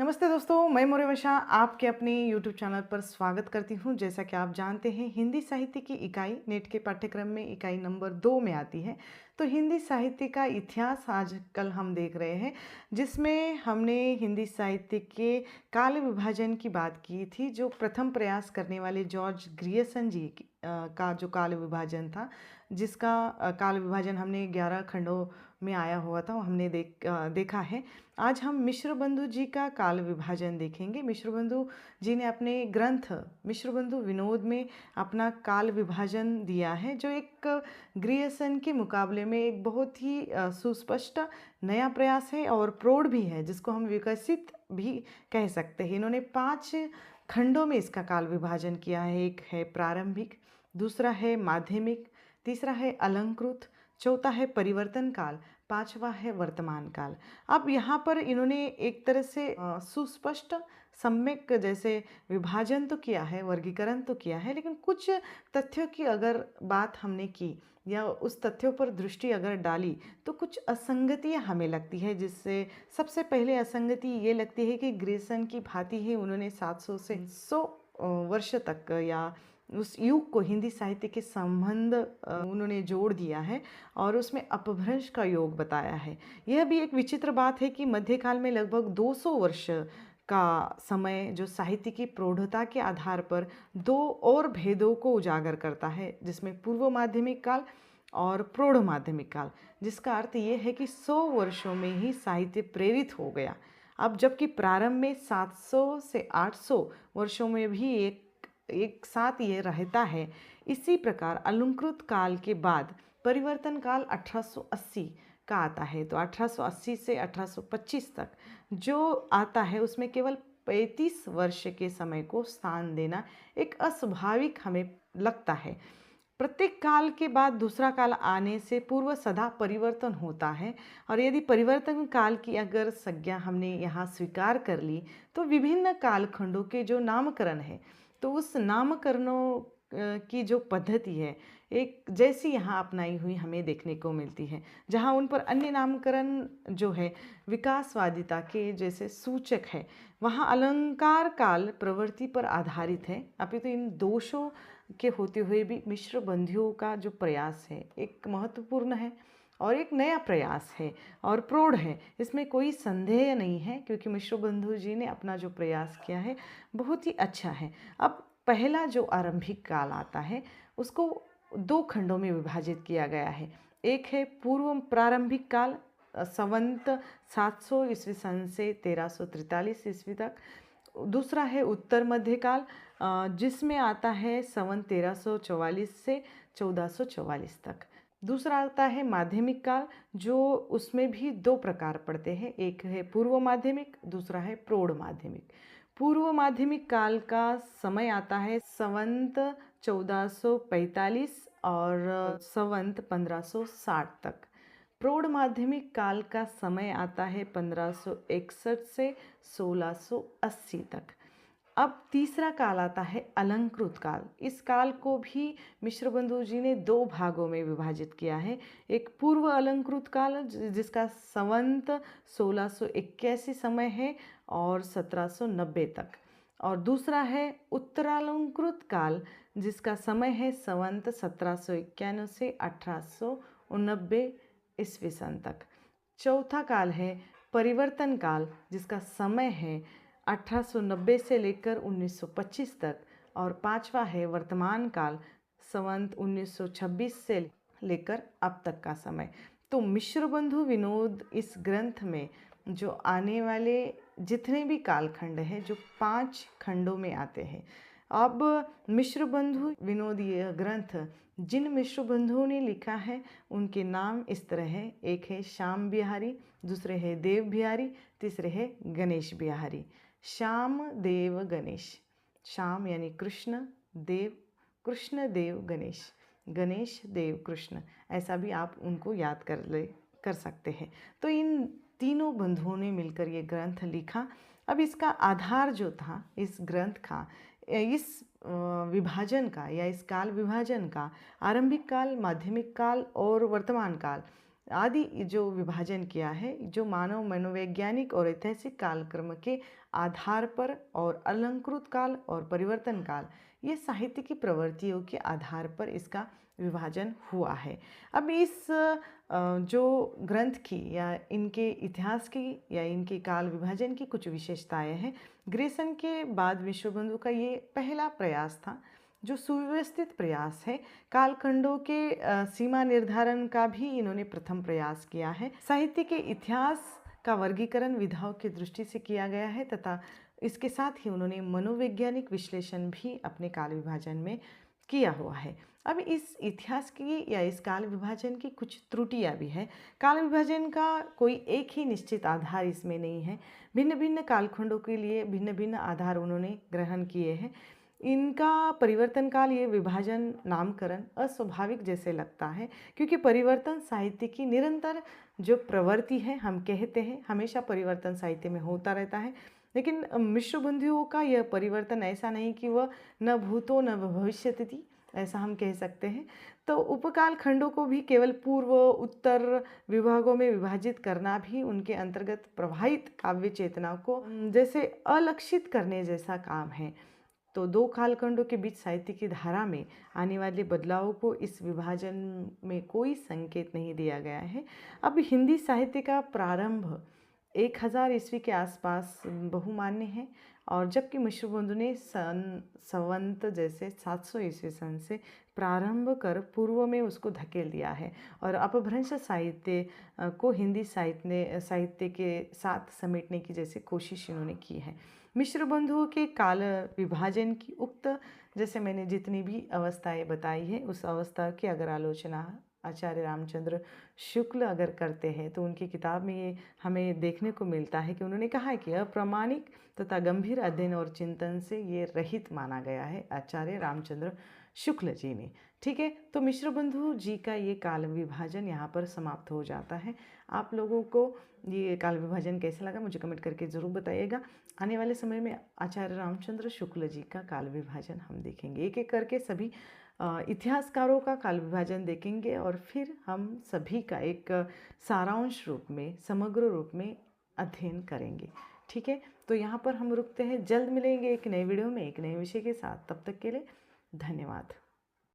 नमस्ते दोस्तों, मैं मोरेवशा आपके अपने YouTube चैनल पर स्वागत करती हूं। जैसा कि आप जानते हैं, हिंदी साहित्य की इकाई नेट के पाठ्यक्रम में इकाई नंबर 2 में आती है। तो हिंदी साहित्य का इतिहास आजकल हम देख रहे हैं, जिसमें हमने हिंदी साहित्य के काल विभाजन की बात की थी। जो प्रथम प्रयास करने वाले जॉर्ज ग्रियर्सन जी का जो काल विभाजन था, जिसका काल विभाजन हमने 11 खंडों में आया हुआ था, वो हमने देखा है। आज हम मिश्रबंधु जी का काल विभाजन देखेंगे। मिश्रबंधु जी ने अपने ग्रंथ मिश्रबंधु विनोद में अपना काल विभाजन दिया है, जो एक ग्रियर्सन के मुकाबले में एक बहुत ही सुस्पष्ट नया प्रयास है और प्रौढ़ भी है, जिसको हम विकसित भी कह सकते हैं। इन्होंने 5 खंडों में इसका काल विभाजन किया है। एक है प्रारंभिक, दूसरा है माध्यमिक, तीसरा है अलंकृत, चौथा है परिवर्तन काल, पांचवा है वर्तमान काल। अब यहाँ पर इन्होंने एक तरह से सुस्पष्ट सम्यक जैसे विभाजन तो किया है, वर्गीकरण तो किया है, लेकिन कुछ तथ्यों की अगर बात हमने की या उस तथ्यों पर दृष्टि अगर डाली तो कुछ असंगतियाँ हमें लगती है। जिससे सबसे पहले असंगति ये लगती है कि ग्रियर्सन की भांति ही उन्होंने 700 से 100 वर्ष तक या उस युग को हिंदी साहित्य के संबंध उन्होंने जोड़ दिया है और उसमें अपभ्रंश का योग बताया है। यह भी एक विचित्र बात है कि मध्यकाल में लगभग 200 वर्ष का समय जो साहित्य की प्रौढ़ता के आधार पर दो और भेदों को उजागर करता है, जिसमें पूर्व माध्यमिक काल और प्रौढ़ माध्यमिक काल, जिसका अर्थ ये है कि 100 वर्षों में ही साहित्य प्रेरित हो गया। अब जबकि प्रारंभ में 700 से 800 वर्षों में भी एक साथ ये रहता है। इसी प्रकार अलंकृत काल के बाद परिवर्तन काल 1880 का आता है। तो 1880 से 1825 तक जो आता है, उसमें केवल 35 वर्ष के समय को स्थान देना एक अस्वाभाविक हमें लगता है। प्रत्येक काल के बाद दूसरा काल आने से पूर्व सदा परिवर्तन होता है, और यदि परिवर्तन काल की अगर संज्ञा हमने यहाँ स्वीकार कर ली तो विभिन्न कालखंडों के जो नामकरण है, तो उस नामकरणों की जो पद्धति है एक जैसी यहाँ अपनाई हुई हमें देखने को मिलती है, जहाँ उन पर अन्य नामकरण जो है विकासवादिता के जैसे सूचक है, वहाँ अलंकार काल प्रवृत्ति पर आधारित है। अपितु इन दोषों के होते हुए भी मिश्र बंधियों का जो प्रयास है एक महत्वपूर्ण है और एक नया प्रयास है और प्रौढ़ है, इसमें कोई संदेह नहीं है, क्योंकि मिश्रबंधु जी ने अपना जो प्रयास किया है बहुत ही अच्छा है। अब पहला जो आरंभिक काल आता है, उसको 2 खंडों में विभाजित किया गया है। एक है पूर्व प्रारंभिक काल, संवत 700 ईस्वी सन से 1343 ईस्वी तक। दूसरा है उत्तर मध्यकाल, जिसमें आता है संवत 1344 से 1444 तक। दूसरा आता है माध्यमिक काल, जो उसमें भी 2 प्रकार पड़ते हैं। एक है पूर्व माध्यमिक, दूसरा है प्रौढ़ माध्यमिक। पूर्व माध्यमिक काल का समय आता है संवत 1445 और संवत 1560 तक। प्रौढ़ माध्यमिक काल का समय आता है 1561 से 1680 तक। अब तीसरा काल आता है अलंकृत काल। इस काल को भी मिश्रबंधु जी ने 2 भागों में विभाजित किया है। एक पूर्व अलंकृत काल, जिसका संवत 1681 समय है और 1790 तक, और दूसरा है उत्तरालंकृत काल, जिसका समय है संवत 1791 से 1889 ईस्वी सन तक। चौथा काल है परिवर्तन काल, जिसका समय है 1890 से लेकर 1925 तक, और पांचवा है वर्तमान काल, संवत 1926 से लेकर अब तक का समय। तो मिश्रबंधु विनोद इस ग्रंथ में जो आने वाले जितने भी कालखंड हैं, जो 5 खंडों में आते हैं। अब मिश्रबंधु विनोद यह ग्रंथ जिन मिश्रबंधुओं ने लिखा है उनके नाम इस तरह है। एक है श्याम बिहारी, दूसरे है देव बिहारी, तीसरे है गणेश बिहारी। श्याम देव गणेश, श्याम यानी कृष्ण, देव कृष्ण देव गणेश, गणेश देव कृष्ण, ऐसा भी आप उनको याद कर सकते हैं। तो इन तीनों बंधुओं ने मिलकर ये ग्रंथ लिखा। अब इसका आधार जो था इस ग्रंथ का, इस विभाजन का या इस काल विभाजन का, आरंभिक काल, माध्यमिक काल और वर्तमान काल, आदि जो विभाजन किया है, जो मानव मनोवैज्ञानिक और ऐतिहासिक कालक्रम के आधार पर और अलंकृत काल और परिवर्तन काल, ये साहित्य की प्रवृत्तियों के आधार पर इसका विभाजन हुआ है। अब इस जो ग्रंथ की या इनके इतिहास की या इनके काल विभाजन की कुछ विशेषताएं हैं। ग्रेसन के बाद विश्वबंधु का ये पहला प्रयास था जो सुव्यवस्थित प्रयास है। कालखंडों के सीमा निर्धारण का भी इन्होंने प्रथम प्रयास किया है। साहित्य के इतिहास का वर्गीकरण विधाओं की दृष्टि से किया गया है तथा इसके साथ ही उन्होंने मनोवैज्ञानिक विश्लेषण भी अपने काल विभाजन में किया हुआ है। अब इस इतिहास की या इस काल विभाजन की कुछ त्रुटियां भी है। काल विभाजन का कोई एक ही निश्चित आधार इसमें नहीं है। भिन्न भिन्न कालखंडों के लिए भिन्न भिन्न आधार उन्होंने ग्रहण किए हैं। इनका परिवर्तन काल, ये विभाजन नामकरण अस्वाभाविक जैसे लगता है क्योंकि परिवर्तन साहित्य की निरंतर जो प्रवृत्ति है, हम कहते हैं हमेशा परिवर्तन साहित्य में होता रहता है। लेकिन मिश्र बंधुओं का यह परिवर्तन ऐसा नहीं कि वह न भूतो न भविष्यति थी, ऐसा हम कह सकते हैं। तो उपकाल खंडों को भी केवल पूर्व उत्तर विभागों में विभाजित करना भी उनके अंतर्गत प्रवाहित काव्य चेतना को जैसे अलक्षित करने जैसा काम है। तो दो कालखंडों के बीच साहित्य की धारा में आने वाले बदलावों को इस विभाजन में कोई संकेत नहीं दिया गया है। अब हिंदी साहित्य का प्रारंभ 1000 ईस्वी के आसपास बहुमान्य है और जबकि मिश्र बंधु ने संवत जैसे 700 ईस्वी सन से प्रारंभ कर पूर्व में उसको धकेल दिया है और अपभ्रंश साहित्य को हिंदी साहित्य के साथ समेटने की जैसे कोशिश इन्होंने की है। मिश्र बंधुओं के काल विभाजन की उक्त जैसे मैंने जितनी भी अवस्थाएं बताई है, उस अवस्था की अगर आलोचना आचार्य रामचंद्र शुक्ल अगर करते हैं तो उनकी किताब में ये हमें देखने को मिलता है कि उन्होंने कहा है कि अप्रामाणिक तथा गंभीर अध्ययन और चिंतन से ये रहित माना गया है आचार्य रामचंद्र शुक्ल जी ने। ठीक है, तो मिश्र बंधु जी का ये काल विभाजन यहाँ पर समाप्त हो जाता है। आप लोगों को ये काल विभाजन कैसा लगा मुझे कमेंट करके ज़रूर बताइएगा। आने वाले समय में आचार्य रामचंद्र शुक्ल जी का काल विभाजन हम देखेंगे, एक एक करके सभी इतिहासकारों का काल विभाजन देखेंगे और फिर हम सभी का एक सारांश रूप में, समग्र रूप में अध्ययन करेंगे। ठीक है, तो यहाँ पर हम रुकते हैं। जल्द मिलेंगे एक नए वीडियो में एक नए विषय के साथ। तब तक के लिए धन्यवाद।